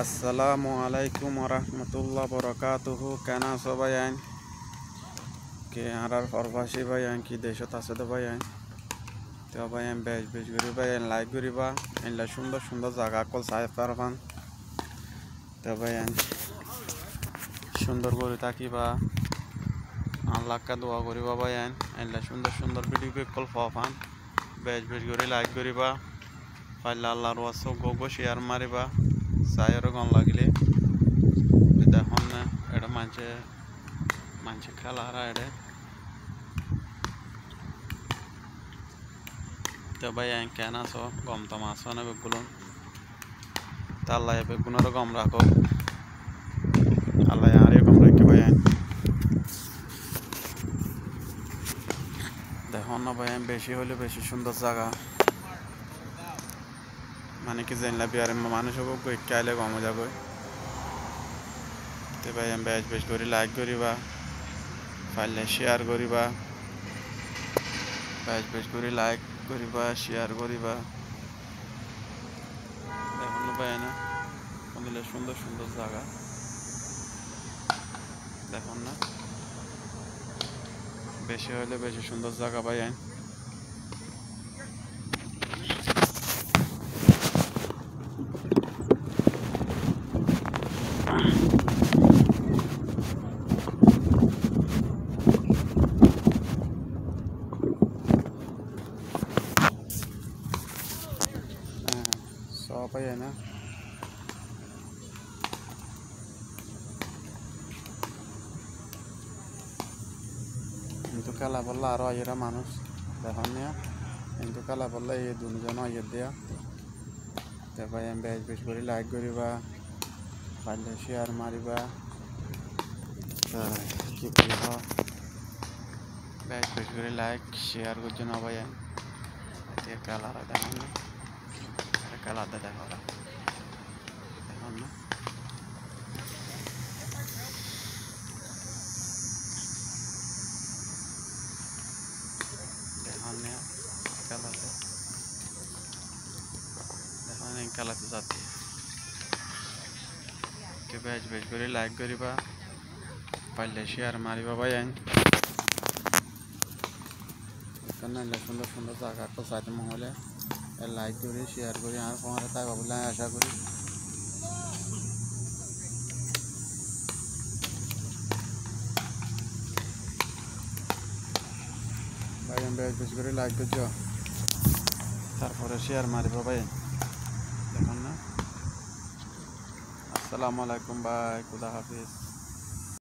আসসালামুআলাইকুম ওরহমতুল্লাহ বরকাতুহু। কেন আছো ভাই আইন কে আর প্রবাসী ভাই আইন কি দেশত আছে তো ভাই আইন তো ভাই আইন বেশ বেশ করি ভাই আইন লাইক করিবা এনলা সুন্দর সুন্দর জায়গা কল চাই পারবান তো ভাই আইন সুন্দর করে থাকিবা আল্লাহকে দোয়া করিবা ভাই আইন এনলা সুন্দর সুন্দর ভিডিও কল পান বেশ বেশ করে লাইক করিবা পাইলে আল্লাহর ওয়াসো গো শেয়ার মারিবা চাইয়েরও গন লাগিলে দেখুন না এটা মানছে খেলা হারা এটা তো ভাই কেন আছো গম তো আছো না বেগুলো তা আল্লাহ বেগুনেরও গম রাখো আল্লাহ আরে গম রাখে ভাই দেখুন না ভাই বেশি হলে বেশি সুন্দর জায়গা মানে কি জানলা বিহার মানুষ কাইলে কমে যাবে তো ভাই বেশ বেশ করে লাইক করিবা পারলে শেয়ার করিবা বেশ বেশ করে লাইক করিবা শেয়ার করিবা দেখুন ভাই না দিলে সুন্দর সুন্দর জায়গা দেখুন না বেশি হলে বেশি সুন্দর জায়গা ভাই সবাই না কিন্তু খেলা বললে আরো এরা মানুষ দেখুন না কিন্তু খেলা বললে এই দুজন ইয়ে দিয়া তো ভাই বেশ বেশ করে লাইক করিবা পারলে শেয়ার মারিবা কি বলব বেশ বেশ করে লাইক শেয়ার করছো না ভাই খেলাটা দেখুন না খেলাটা দেখো দেখুন না খেলাতে যাতে বেশ বেশ করে লাইক করিবা পারলে শেয়ার মারিবা ভাই সুন্দর সুন্দর জায়গা তো চাইতে মহলে লাইক করি শেয়ার করি আর পরে তাই বলে আশা করি ভাই বেশ বেশ করে লাইক করছ তারপরে শেয়ার মারিব ভাই দেখুন না আসসালামু আলাইকুম ভাই খুদা হাফিজ।